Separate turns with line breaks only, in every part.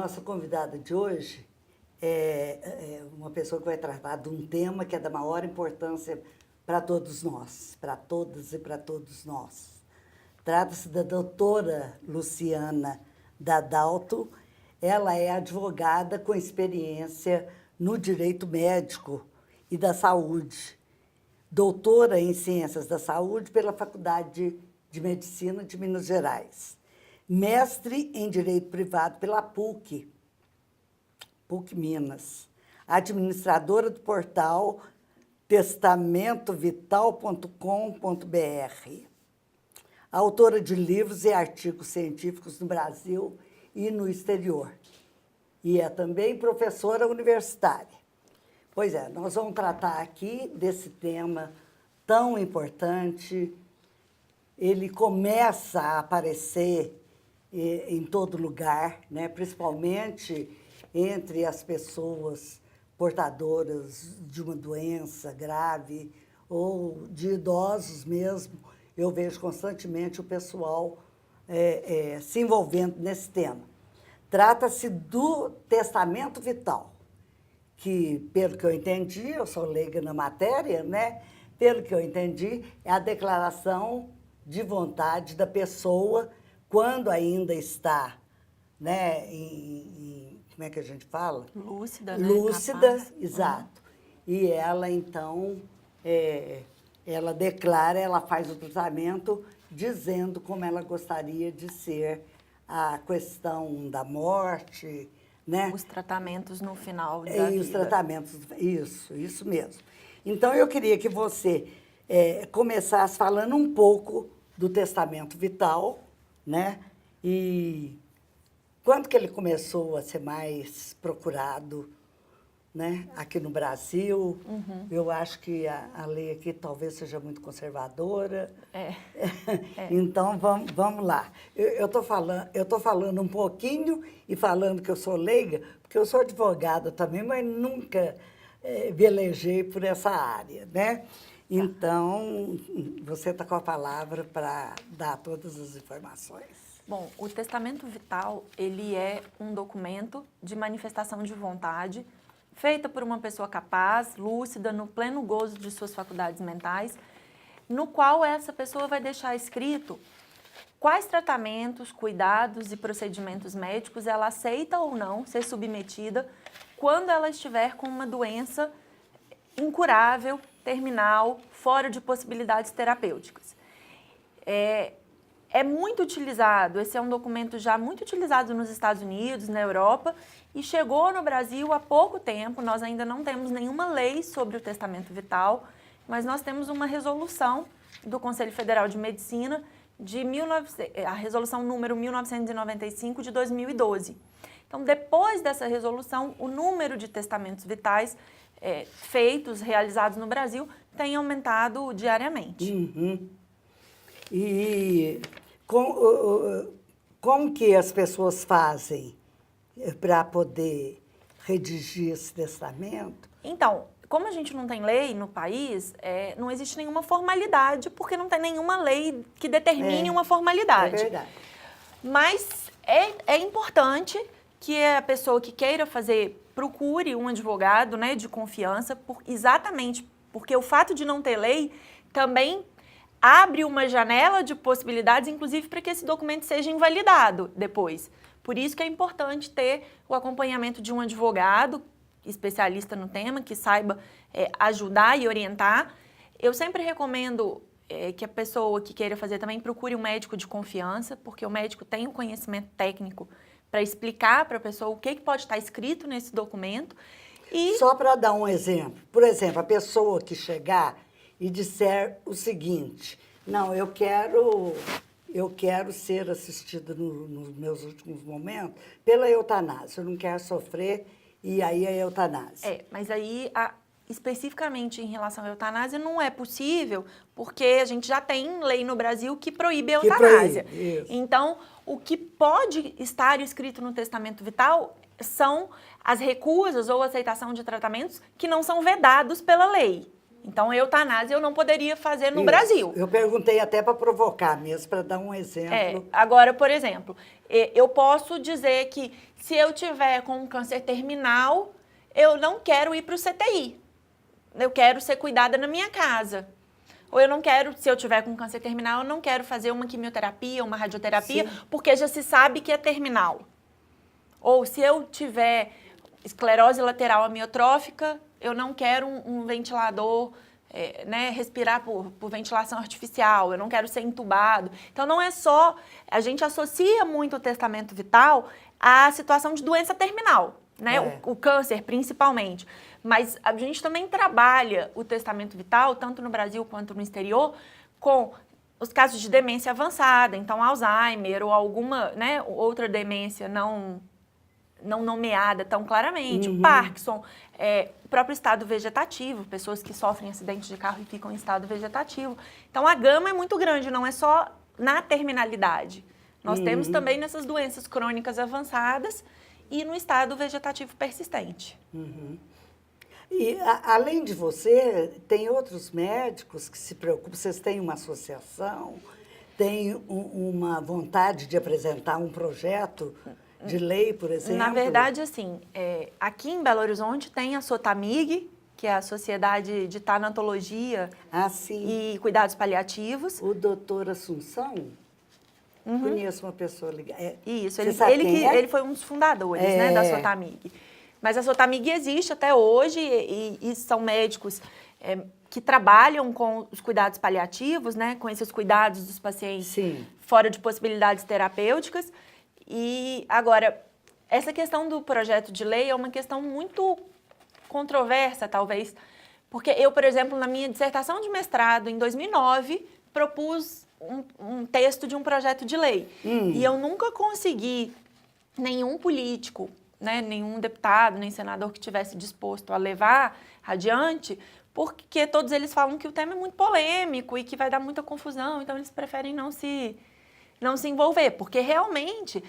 nossa convidada de hoje é uma pessoa que vai tratar de um tema que é da maior importância para todos nós, para todas e para todos nós. Trata-se da doutora Luciana Dadalto. Ela é advogada com experiência no direito médico e da saúde, doutora em Ciências da Saúde pela Faculdade de Medicina de Minas Gerais, mestre em Direito Privado pela PUC Minas, administradora do portal testamentovital.com.br, autora de livros e artigos científicos no Brasil e no exterior, e é também professora universitária. Pois é, nós vamos tratar aqui desse tema tão importante. Ele começa a aparecer em todo lugar, né? Principalmente entre as pessoas portadoras de uma doença grave ou de idosos mesmo. Eu vejo constantemente o pessoal se envolvendo nesse tema. Trata-se do testamento vital, que, pelo que eu entendi, eu sou leiga na matéria, né? Pelo que eu entendi, é a declaração de vontade da pessoa quando ainda está, né, como é que a gente fala?
Lúcida, né?
Lúcida,
Capaz.
exato. E ela, então, ela declara, ela faz o tratamento dizendo como ela gostaria de ser a questão da morte, né?
Os tratamentos no final da
E
vida.
os tratamentos, isso mesmo. Então, eu queria que você começasse falando um pouco do testamento vital, né? E quando que ele começou a ser mais procurado, né? Aqui no Brasil. Eu acho que a lei aqui talvez seja muito conservadora. Então, vamos lá. Eu tô falando um pouquinho e falando que eu sou leiga, porque eu sou advogada também, mas nunca velejei por essa área, né? Então, você está com a palavra para dar todas as informações.
Bom, o testamento vital, ele é um documento de manifestação de vontade feita por uma pessoa capaz, lúcida, no pleno gozo de suas faculdades mentais, no qual essa pessoa vai deixar escrito quais tratamentos, cuidados e procedimentos médicos ela aceita ou não ser submetida quando ela estiver com uma doença incurável, terminal, fora de possibilidades terapêuticas. É muito utilizado, esse é um documento já muito utilizado nos Estados Unidos, na Europa, e chegou no Brasil há pouco tempo. Nós ainda não temos nenhuma lei sobre o testamento vital, mas nós temos uma resolução do Conselho Federal de Medicina, a resolução número 1995 de 2012. Então, depois dessa resolução, o número de testamentos vitais feitos, realizados no Brasil, tem aumentado diariamente.
E como que as pessoas fazem para poder redigir esse testamento?
Então, como a gente não tem lei no país, não existe nenhuma formalidade, porque não tem nenhuma lei que determine uma formalidade.
É verdade.
Mas é importante que a pessoa que queira fazer procure um advogado, né, de confiança, exatamente porque o fato de não ter lei também abre uma janela de possibilidades, inclusive para que esse documento seja invalidado depois. Por isso que é importante ter o acompanhamento de um advogado especialista no tema, que saiba ajudar e orientar. Eu sempre recomendo que a pessoa que queira fazer também procure um médico de confiança, porque o médico tem o conhecimento técnico para explicar para a pessoa o que pode estar escrito nesse documento. E
só para dar um exemplo, por exemplo, a pessoa que chegar e disser o seguinte: não, eu quero ser assistida nos meus últimos momentos pela eutanásia, eu não quero sofrer, e aí a eutanásia.
Mas aí, especificamente em relação à eutanásia, não é possível, porque a gente já tem lei no Brasil que proíbe a eutanásia. Então, o que pode estar escrito no testamento vital são as recusas ou aceitação de tratamentos que não são vedados pela lei. Então, eutanásia eu não poderia fazer no
Isso.
Brasil.
Eu perguntei até para provocar mesmo, para dar um exemplo.
Agora, por exemplo, eu posso dizer que se eu tiver com um câncer terminal, eu não quero ir para o CTI. Eu quero ser cuidada na minha casa. Ou eu não quero, se eu tiver com câncer terminal, eu não quero fazer uma quimioterapia, uma radioterapia,
Sim.
porque já se sabe que é terminal. Ou se eu tiver esclerose lateral amiotrófica, eu não quero um ventilador, respirar por ventilação artificial, eu não quero ser entubado. Então, não é só... A gente associa muito o testamento vital à situação de doença terminal, né? O câncer, principalmente. Mas a gente também trabalha o testamento vital, tanto no Brasil quanto no exterior, com os casos de demência avançada, então Alzheimer ou alguma, outra demência não nomeada tão claramente, Parkinson, o próprio estado vegetativo, pessoas que sofrem acidentes de carro e ficam em estado vegetativo. Então, a gama é muito grande, não é só na terminalidade. Nós temos também nessas doenças crônicas avançadas e no estado vegetativo persistente.
E, além de você, tem outros médicos que se preocupam? Vocês têm uma associação? Têm uma vontade de apresentar um projeto de lei, por exemplo?
Na verdade, assim, aqui em Belo Horizonte tem a SOTAMIG, que é a Sociedade de Tanatologia e Cuidados Paliativos.
O doutor Assunção? Conheço uma pessoa ligada.
Isso, ele foi um dos fundadores da SOTAMIG. Mas a SOTAMIG existe até hoje e são médicos que trabalham com os cuidados paliativos, com esses cuidados dos pacientes fora de possibilidades terapêuticas. E, agora, essa questão do projeto de lei é uma questão muito controversa, talvez, porque eu, por exemplo, na minha dissertação de mestrado, em 2009, propus um texto de um projeto de lei. E eu nunca consegui nenhum político, nenhum deputado, nem senador que estivesse disposto a levar adiante, porque todos eles falam que o tema é muito polêmico e que vai dar muita confusão, então eles preferem não se envolver, porque realmente,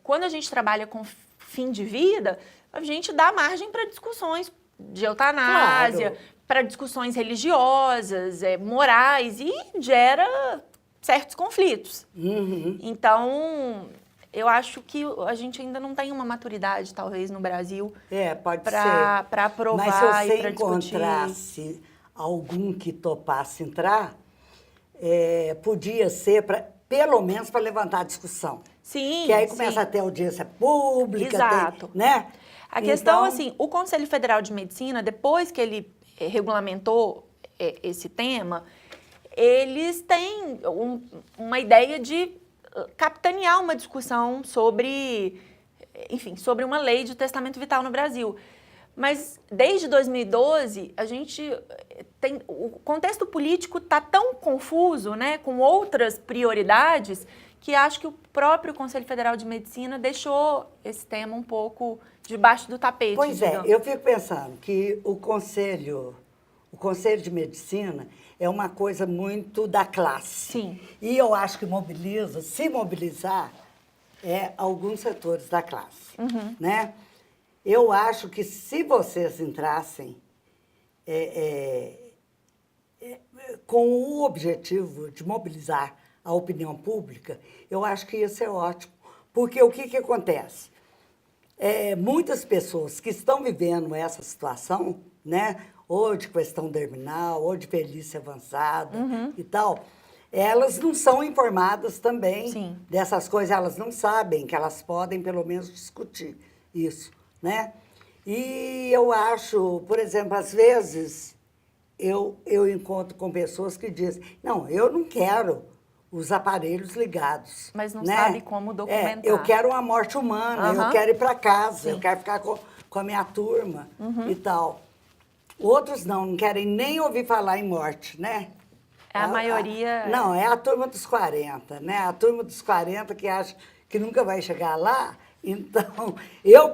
quando a gente trabalha com fim de vida, a gente dá margem para discussões de eutanásia, para discussões religiosas, morais, e gera certos conflitos. Então, eu acho que a gente ainda não tem uma maturidade, talvez, no Brasil, para aprovar e para discutir.
Mas se você encontrasse algum que topasse entrar, podia ser pelo menos para levantar a discussão.
Sim,
que aí começa a ter audiência pública.
Exato. A questão, assim, o Conselho Federal de Medicina, depois que ele regulamentou esse tema, eles têm uma ideia de capitanear uma discussão sobre uma lei de testamento vital no Brasil. Mas desde 2012, o contexto político está tão confuso, com outras prioridades, que acho que o próprio Conselho Federal de Medicina deixou esse tema um pouco debaixo do tapete.
Pois
digamos.
eu fico pensando que o Conselho de Medicina é uma coisa muito da classe.
Sim.
E eu acho que se mobilizar, alguns setores da classe, Eu acho que se vocês entrassem com o objetivo de mobilizar a opinião pública, eu acho que ia ser ótimo. Porque o que acontece? Muitas pessoas que estão vivendo essa situação, ou de questão terminal, ou de velhice avançada e tal, elas não são informadas também dessas coisas, elas não sabem que elas podem, pelo menos, discutir isso. E eu acho, por exemplo, às vezes eu encontro com pessoas que dizem, não, eu não quero os aparelhos ligados.
Mas não sabe como documentar.
Eu quero uma morte humana, eu quero ir para casa, eu quero ficar com a minha turma e tal. Outros não querem nem ouvir falar em morte,
A maioria...
Não, é a turma dos 40, A turma dos 40 que acha que nunca vai chegar lá. Então,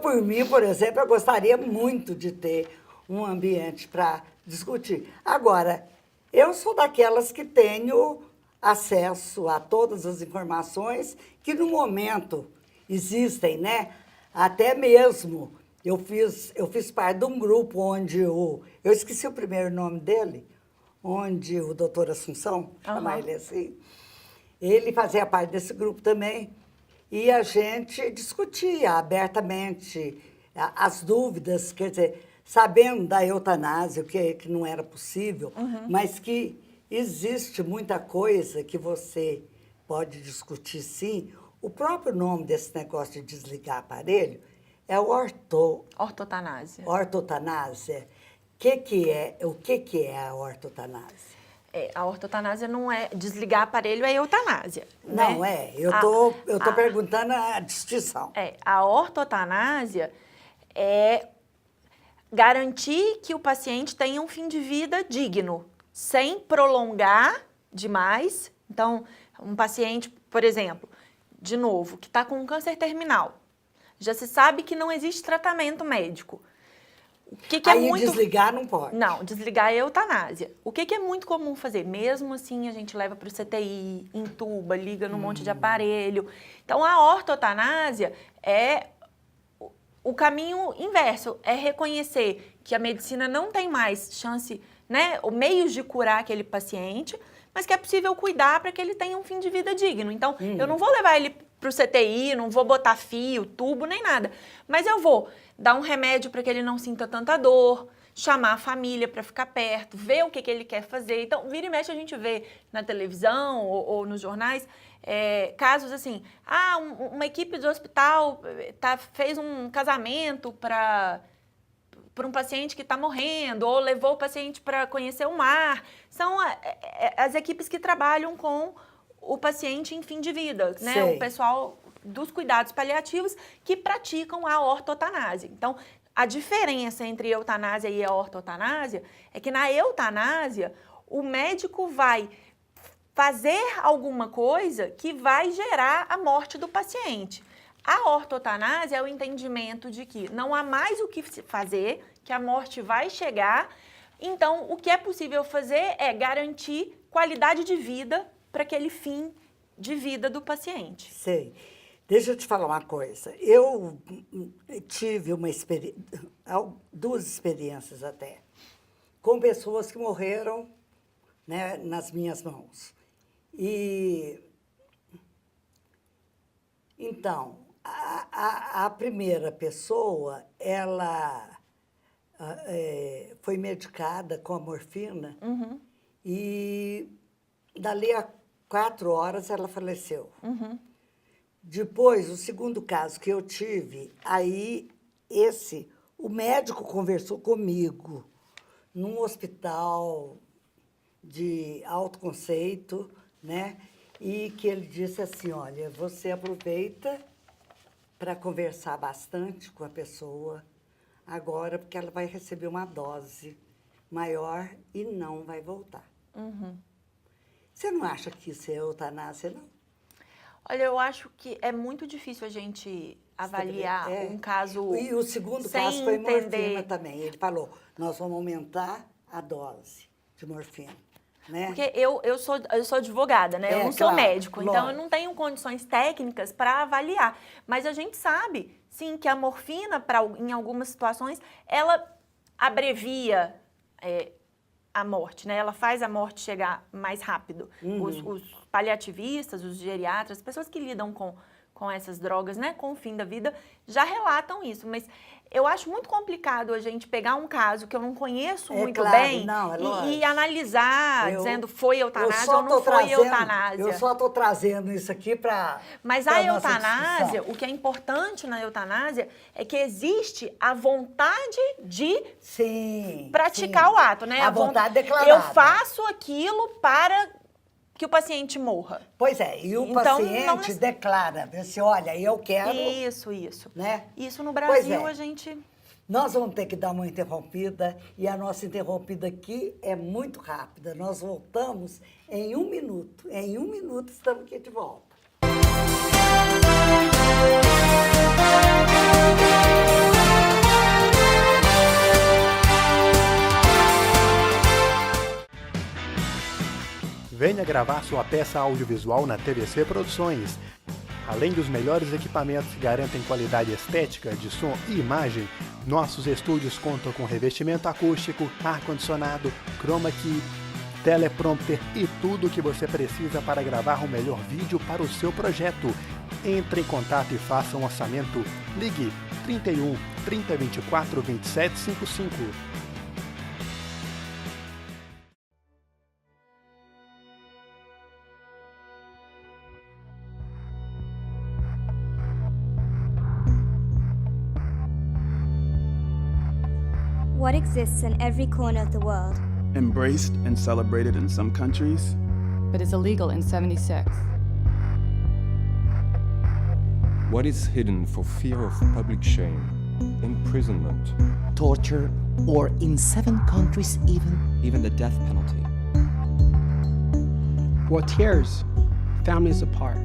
por mim, por exemplo, eu gostaria muito de ter um ambiente para discutir. Agora, eu sou daquelas que tenho acesso a todas as informações que, no momento, existem, até mesmo eu fiz parte de um grupo onde eu esqueci o primeiro nome dele, onde o doutor Assunção, chamar ele assim, ele fazia parte desse grupo também, e a gente discutia abertamente as dúvidas, quer dizer, sabendo da eutanásia, que não era possível, mas que existe muita coisa que você pode discutir sim. O próprio nome desse negócio de desligar aparelho é
ortotanásia.
Ortotanásia. O que é a ortotanásia?
A ortotanásia não é desligar aparelho, é eutanásia.
Não,
né?
eu tô perguntando a distinção.
A ortotanásia é garantir que o paciente tenha um fim de vida digno, sem prolongar demais. Então, um paciente, por exemplo, de novo, que está com um câncer terminal, já se sabe que não existe tratamento médico. O que
Aí é muito... desligar não pode.
Não, desligar é eutanásia. O que é muito comum fazer? Mesmo assim, a gente leva para o CTI, entuba, liga num monte de aparelho. Então, a ortotanásia é o caminho inverso, é reconhecer que a medicina não tem mais chance, né, ou meios de curar aquele paciente, mas que é possível cuidar para que ele tenha um fim de vida digno. Então, eu não vou levar ele para o CTI, não vou botar fio, tubo, nem nada. Mas eu vou dar um remédio para que ele não sinta tanta dor, chamar a família para ficar perto, ver o que ele quer fazer. Então, vira e mexe a gente vê na televisão ou nos jornais casos assim, uma equipe do hospital fez um casamento para um paciente que está morrendo, ou levou o paciente para conhecer o mar. São as equipes que trabalham com o paciente em fim de vida, né?
Sei.
O pessoal dos cuidados paliativos que praticam a ortotanásia. Então, a diferença entre eutanásia e a ortotanásia é que na eutanásia, o médico vai fazer alguma coisa que vai gerar a morte do paciente. A ortotanásia é o entendimento de que não há mais o que fazer, que a morte vai chegar. Então, o que é possível fazer é garantir qualidade de vida para aquele fim de vida do paciente.
Sei. Deixa eu te falar uma coisa. Eu tive duas experiências até, com pessoas que morreram, né, nas minhas mãos. E então, a primeira pessoa, ela foi medicada com a morfina e dali a 4 horas ela faleceu. Depois, o segundo caso que eu tive, aí o médico conversou comigo num hospital de alto conceito, né? E que ele disse assim, olha, você aproveita para conversar bastante com a pessoa agora, porque ela vai receber uma dose maior e não vai voltar. Você não acha que isso é eutanásia, não?
Olha, eu acho que é muito difícil a gente avaliar um caso.
E o segundo caso foi morfina também. Ele falou, nós vamos aumentar a dose de morfina. Né?
Porque eu sou advogada, né? Eu não sou médico, então eu não tenho condições técnicas para avaliar. Mas a gente sabe, sim, que a morfina, em algumas situações, ela abrevia a morte, né? Ela faz a morte chegar mais rápido. Os paliativistas, os geriatras, as pessoas que lidam com essas drogas, né? Com o fim da vida, já relatam isso. Mas eu acho muito complicado a gente pegar um caso que eu não conheço muito bem e analisar, dizendo foi eutanásia ou não foi eutanásia.
Eu só estou trazendo isso aqui para.
Mas a eutanásia, o que é importante na eutanásia é que existe a vontade de praticar o ato, né?
A vontade declarada.
Eu faço aquilo para que o paciente morra.
Pois é, e o paciente declara, assim, olha, eu quero...
Isso.
Né?
Isso no Brasil a gente...
Nós vamos ter que dar uma interrompida, e a nossa interrompida aqui é muito rápida. Nós voltamos em 1 minuto. Em 1 minuto estamos aqui de volta.
Venha gravar sua peça audiovisual na TVC Produções. Além dos melhores equipamentos que garantem qualidade estética de som e imagem, Nossos estúdios contam com revestimento acústico, ar-condicionado, chroma key, teleprompter e tudo o que você precisa para gravar o melhor vídeo para o seu projeto. Entre em contato e faça um orçamento. Ligue 31 3024 2755.
What exists in every corner of the world?
Embraced and celebrated in some countries,
but is illegal in 76.
What is hidden for fear of public shame, imprisonment,
torture, or in 7 countries even
the death penalty?
What tears families apart?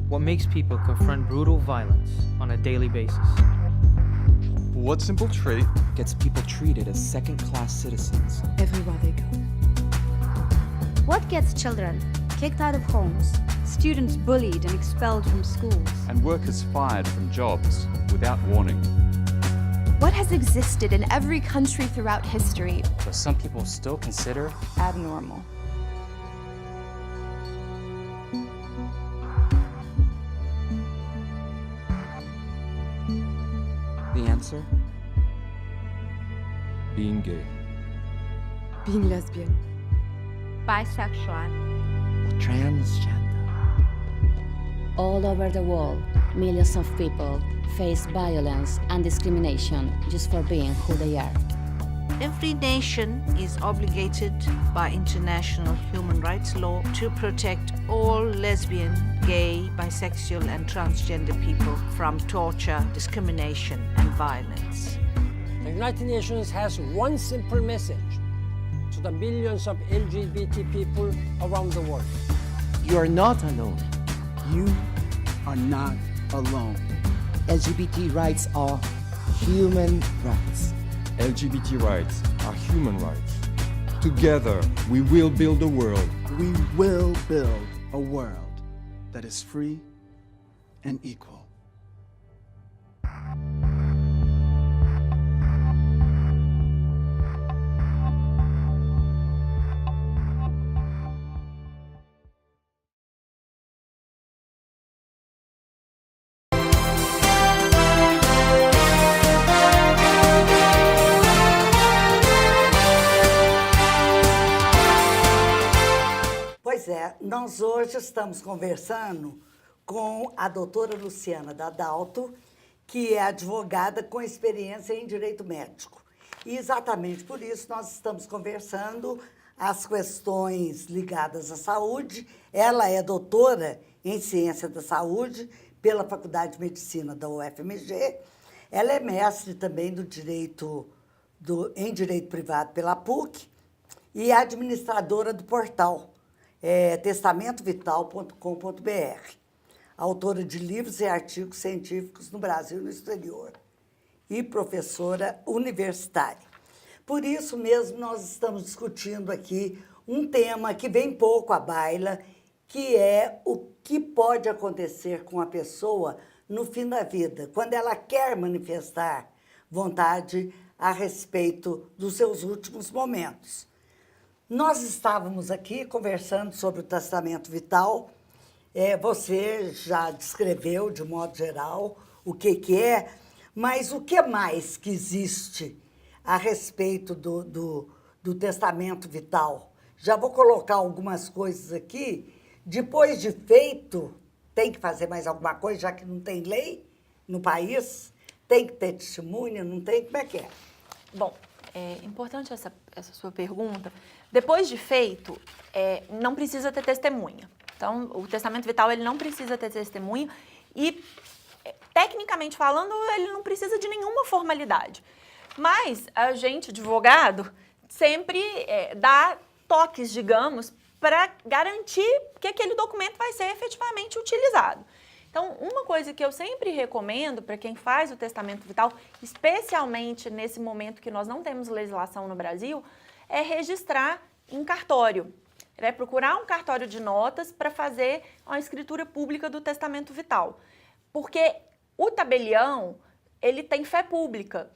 What makes people confront brutal violence on a daily basis?
what simple trait
gets people treated as second-class citizens
everywhere they go?
What gets children kicked out of homes,
Students bullied and expelled from schools.
and workers fired from jobs without warning?
What has existed in every country throughout history,
But some people still consider
Abnormal.
The answer?
Being gay.
Being lesbian.
bisexual.
Transgender.
All over the world, millions of people face violence and discrimination just for being who they are.
Every nation is obligated by international human rights law to protect all lesbian, gay, bisexual, and transgender people from torture, discrimination, and violence.
The United Nations has one simple message to the millions of LGBT people around the world.
You are not alone.
you are not alone.
LGBT rights are human rights.
LGBT rights are human rights. Together, we will build a world.
We will build a world that is free and equal.
Pois é, nós hoje estamos conversando com a doutora Luciana Dadalto, que é advogada com experiência em direito médico. E exatamente por isso nós estamos conversando as questões ligadas à saúde. Ela é doutora em ciência da saúde pela Faculdade de Medicina da UFMG. Ela é mestre também em direito privado pela PUC e administradora do portal testamentovital.com.br, autora de livros e artigos científicos no Brasil e no exterior, e professora universitária. Por isso mesmo, nós estamos discutindo aqui um tema que vem pouco à baila, que é o que pode acontecer com a pessoa no fim da vida, quando ela quer manifestar vontade a respeito dos seus últimos momentos. Nós estávamos aqui conversando sobre o testamento vital. Você já descreveu, de modo geral, o que é, mas o que mais que existe a respeito do testamento vital? Já vou colocar algumas coisas aqui. Depois de feito, tem que fazer mais alguma coisa, já que não tem lei no país? Tem que ter testemunha, não tem? Como é que é?
Bom, é importante essa sua pergunta. Depois de feito, não precisa ter testemunha. Então, o testamento vital ele não precisa ter testemunha e, tecnicamente falando, ele não precisa de nenhuma formalidade. Mas a gente, advogado, sempre dá toques, digamos, para garantir que aquele documento vai ser efetivamente utilizado. Então, uma coisa que eu sempre recomendo para quem faz o testamento vital, especialmente nesse momento que nós não temos legislação no Brasil, é registrar em cartório. Procurar um cartório de notas para fazer uma escritura pública do testamento vital. Porque o tabelião ele tem fé pública.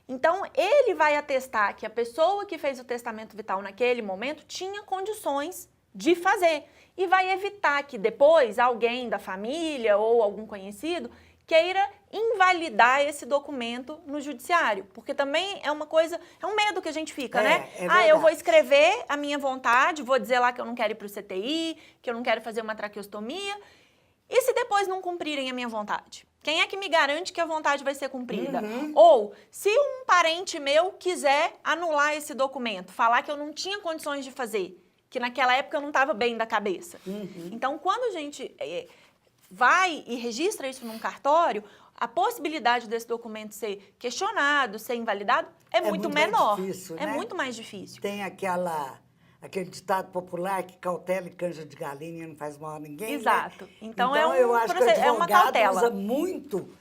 Então, ele vai atestar que a pessoa que fez o testamento vital naquele momento tinha condições de fazer. E vai evitar que depois alguém da família ou algum conhecido queira invalidar esse documento no judiciário. Porque também é uma coisa, é um medo que a gente fica, né? Eu vou escrever a minha vontade, vou dizer lá que eu não quero ir para o CTI, que eu não quero fazer uma traqueostomia. E se depois não cumprirem a minha vontade? Quem é que me garante que a vontade vai ser cumprida? Ou, se um parente meu quiser anular esse documento, falar que eu não tinha condições de fazer, que naquela época eu não estava bem da cabeça. Então, quando a gente vai e registra isso num cartório, a possibilidade desse documento ser questionado, ser invalidado, é muito menor.
Difícil,
é
né?
muito mais difícil.
Tem aquele ditado popular que cautela e canja de galinha não faz mal a ninguém.
Exato.
Né?
Então
eu acho que o
é uma
advogado
cautela.
usa muito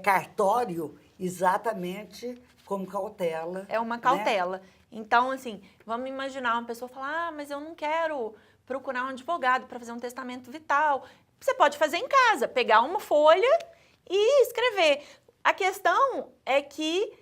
cartório exatamente como cautela.
É uma cautela. Né? Então, assim, vamos imaginar uma pessoa falar, mas eu não quero procurar um advogado para fazer um testamento vital. Você pode fazer em casa, pegar uma folha e escrever. A questão é que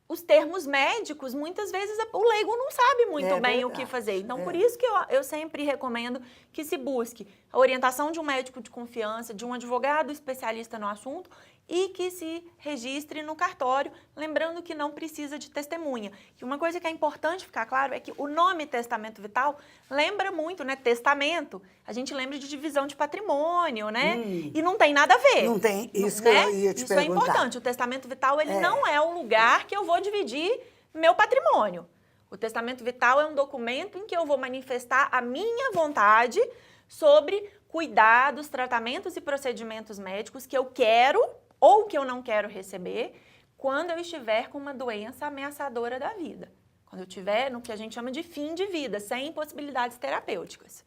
os termos médicos, muitas vezes o leigo não sabe muito bem o que fazer. Então, por isso que eu sempre recomendo que se busque a orientação de um médico de confiança, de um advogado especialista no assunto e que se registre no cartório, lembrando que não precisa de testemunha. E uma coisa que é importante ficar claro é que o nome testamento vital lembra muito, né? Testamento, a gente lembra de divisão de patrimônio, né? E não tem nada a ver.
Não tem, isso que
né?
eu ia te
Isso
perguntar.
é importante, o testamento vital ele não é o lugar que eu vou dividir meu patrimônio. O testamento vital é um documento em que eu vou manifestar a minha vontade sobre cuidados, tratamentos e procedimentos médicos que eu quero ou que eu não quero receber quando eu estiver com uma doença ameaçadora da vida. Quando eu estiver no que a gente chama de fim de vida, sem possibilidades terapêuticas.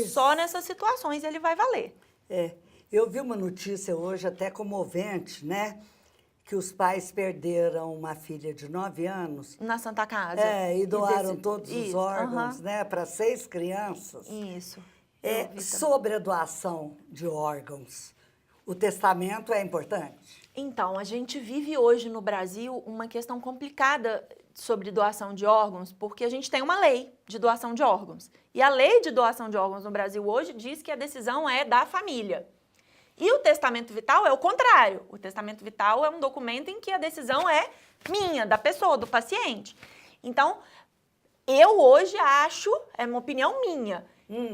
Só nessas situações ele vai valer.
Eu vi uma notícia hoje até comovente, né? Que os pais perderam uma filha de 9 anos.
Na Santa Casa.
E doaram todos os órgãos, né? Para 6 crianças.
Isso.
Sobre a doação de órgãos, o testamento é importante?
Então, a gente vive hoje no Brasil uma questão complicada sobre doação de órgãos, porque a gente tem uma lei de doação de órgãos. E a lei de doação de órgãos no Brasil hoje diz que a decisão é da família. E o testamento vital é o contrário. O testamento vital é um documento em que a decisão é minha, da pessoa, do paciente. Então, eu hoje acho, é uma opinião minha,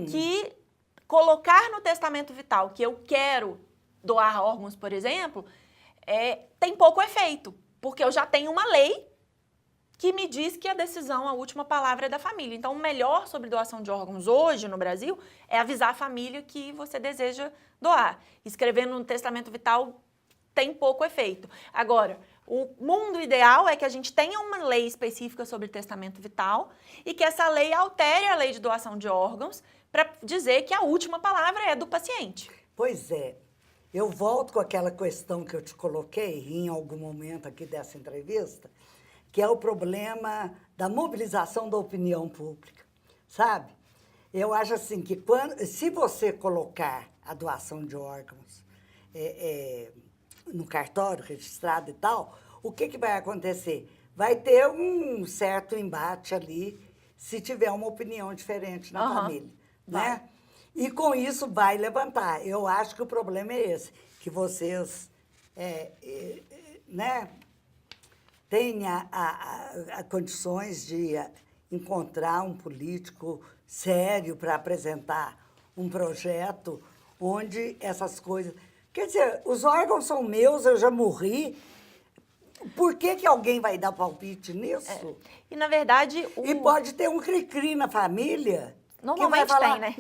que colocar no testamento vital que eu quero doar órgãos, por exemplo, tem pouco efeito, porque eu já tenho uma lei que me diz que a decisão, a última palavra é da família. Então, o melhor sobre doação de órgãos hoje no Brasil é avisar a família que você deseja doar. Escrever no testamento vital tem pouco efeito. Agora, o mundo ideal é que a gente tenha uma lei específica sobre testamento vital e que essa lei altere a lei de doação de órgãos para dizer que a última palavra é do paciente.
Pois é. Eu volto com aquela questão que eu te coloquei em algum momento aqui dessa entrevista, que é o problema da mobilização da opinião pública, sabe? Eu acho assim que se você colocar a doação de órgãos no cartório registrado e tal, o que vai acontecer? Vai ter um certo embate ali se tiver uma opinião diferente na família, né? E com isso vai levantar. Eu acho que o problema é esse, que vocês né, tenham condições de encontrar um político sério para apresentar um projeto onde essas coisas... Quer dizer, os órgãos são meus, eu já morri. Por que alguém vai dar palpite nisso?
E, na verdade...
E pode ter um cri-cri na família...
Normalmente
vai falar,
tem, né?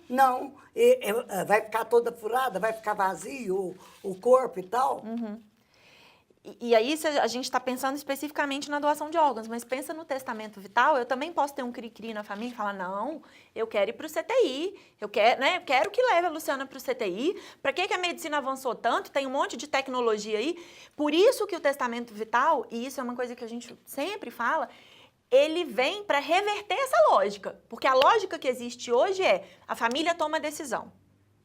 Não. Vai ficar toda furada, vai ficar vazio o corpo e tal.
E aí, a gente está pensando especificamente na doação de órgãos, mas pensa no testamento vital, eu também posso ter um cri-cri na família e falar, não, eu quero ir para o CTI, eu quero que leve a Luciana para o CTI. Para que a medicina avançou tanto? Tem um monte de tecnologia aí. Por isso que o testamento vital, e isso é uma coisa que a gente sempre fala, ele vem para reverter essa lógica. Porque a lógica que existe hoje é a família toma a decisão.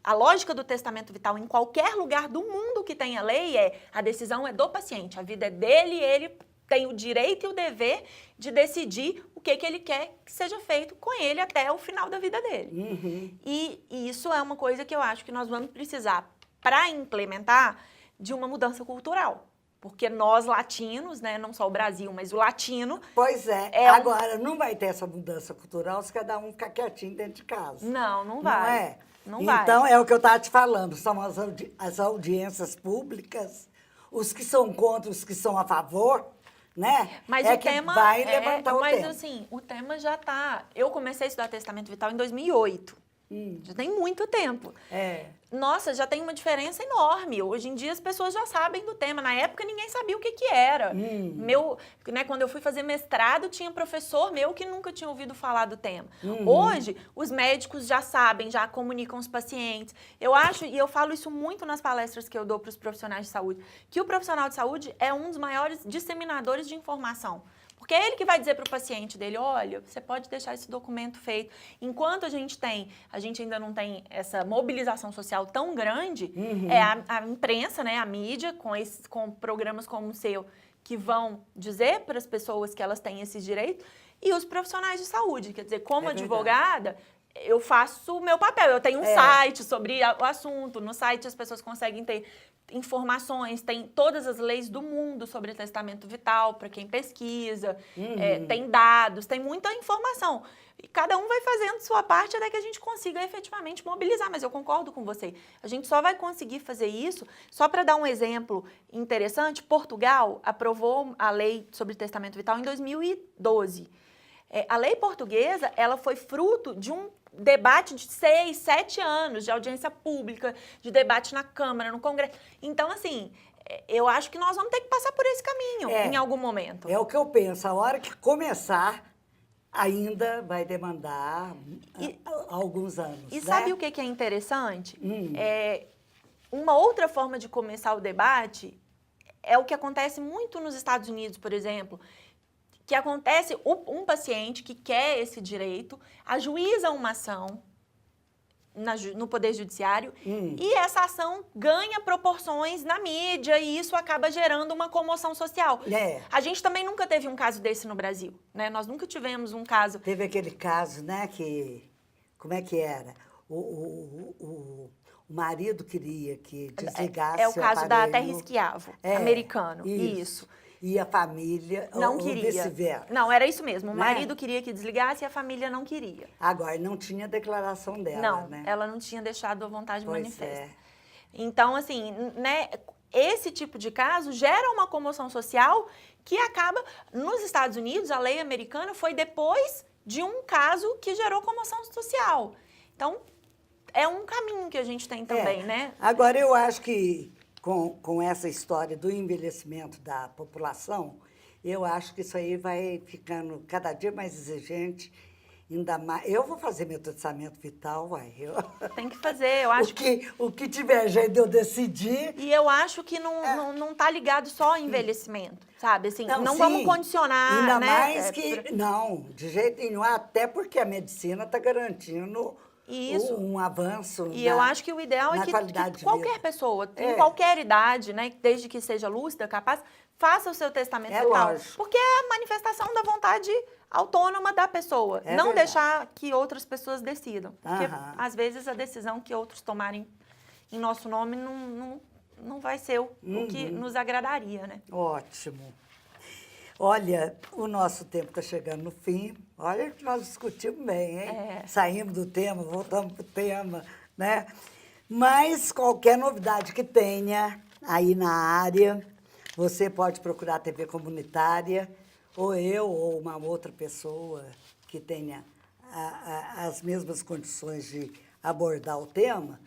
a lógica do testamento vital em qualquer lugar do mundo que tenha lei a decisão é do paciente, a vida é dele, ele tem o direito e o dever de decidir o que ele quer que seja feito com ele até o final da vida dele. E isso é uma coisa que eu acho que nós vamos precisar para implementar de uma mudança cultural. Porque nós latinos, né, não só o Brasil, mas o latino...
Pois é. Agora, não vai ter essa mudança cultural se cada um ficar quietinho dentro de casa.
Não vai.
Não é?
Não vai.
Então, é o que eu estava te falando, são as audiências públicas, os que são contra, os que são a favor, né?
Mas
é
o
que
tema
vai levantar o tema.
Mas, assim, o tema já está... Eu comecei a estudar testamento vital em 2008. Já tem muito tempo. Nossa, já tem uma diferença enorme. Hoje em dia as pessoas já sabem do tema. Na época ninguém sabia o que era. Quando eu fui fazer mestrado, tinha professor meu que nunca tinha ouvido falar do tema. Hoje, os médicos já sabem, já comunicam os pacientes. Eu acho, e eu falo isso muito nas palestras que eu dou para os profissionais de saúde, que o profissional de saúde é um dos maiores disseminadores de informação. Porque é ele que vai dizer para o paciente dele, olha, você pode deixar esse documento feito. Enquanto a gente ainda não tem essa mobilização social tão grande, é a imprensa, né, a mídia, com programas como o seu, que vão dizer para as pessoas que elas têm esses direitos, e os profissionais de saúde. Quer dizer, como advogada, eu faço o meu papel. Eu tenho um site sobre o assunto. No site as pessoas conseguem ter informações, tem todas as leis do mundo sobre testamento vital, para quem pesquisa, tem dados, tem muita informação. E cada um vai fazendo sua parte até que a gente consiga efetivamente mobilizar. Mas eu concordo com você. A gente só vai conseguir fazer isso, só para dar um exemplo interessante, Portugal aprovou a lei sobre testamento vital em 2012. A lei portuguesa, ela foi fruto de um debate de 6, 7 anos de audiência pública, de debate na Câmara, no Congresso. Então, assim, eu acho que nós vamos ter que passar por esse caminho em algum momento.
É o que eu penso. A hora que começar, ainda vai demandar alguns anos.
E sabe o que é interessante? Uma outra forma de começar o debate é o que acontece muito nos Estados Unidos, por exemplo, que acontece um paciente que quer esse direito, ajuiza uma ação no Poder Judiciário e essa ação ganha proporções na mídia e isso acaba gerando uma comoção social. A gente também nunca teve um caso desse no Brasil, né? Nós nunca tivemos um caso...
Teve aquele caso, né, que... Como é que era? O marido queria que desligasse
o caso
aparelho.
Da Terra Esquiavo, americano. Isso.
E a família,
não
ou
queria.
vice-versa.
Não, era isso mesmo. O marido queria que desligasse e a família não queria.
Agora, não tinha declaração dela,
não,
né?
Ela não tinha deixado a vontade manifesta.
É.
Então, assim, né, esse tipo de caso gera uma comoção social que acaba... Nos Estados Unidos, a lei americana foi depois de um caso que gerou comoção social. Então, é um caminho que a gente tem também, né?
Agora, eu acho que... Com essa história do envelhecimento da população, eu acho que isso aí vai ficando cada dia mais exigente, ainda mais... Eu vou fazer meu testamento vital,
Tem que fazer, eu acho
o que tiver jeito de eu decidir...
E eu acho que não tá ligado só ao envencimento, sabe? Assim, não vamos condicionar,
ainda
né?
mais que... Não, de jeito nenhum, até porque a medicina está garantindo...
Isso.
Um avanço.
E eu acho que o ideal é que qualquer pessoa, em qualquer idade, né, desde que seja lúcida, capaz, faça o seu testamento vital.
Lógico.
Porque é a manifestação da vontade autônoma da pessoa. Não deixar que outras pessoas decidam. Porque, às vezes, a decisão que outros tomarem em nosso nome não vai ser o que nos agradaria, né?
Ótimo. Olha, o nosso tempo está chegando no fim. Olha que nós discutimos bem, hein? Saímos do tema, voltamos para o tema, né? Mas qualquer novidade que tenha aí na área, você pode procurar a TV comunitária, ou eu, ou uma outra pessoa que tenha as mesmas condições de abordar o tema,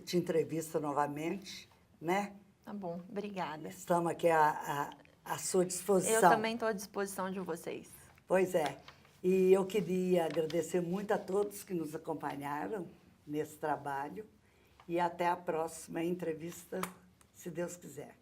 te entrevista novamente, né?
Tá bom, obrigada.
Estamos aqui à sua disposição.
Eu também estou à disposição de vocês.
Pois é. E eu queria agradecer muito a todos que nos acompanharam nesse trabalho e até a próxima entrevista, se Deus quiser.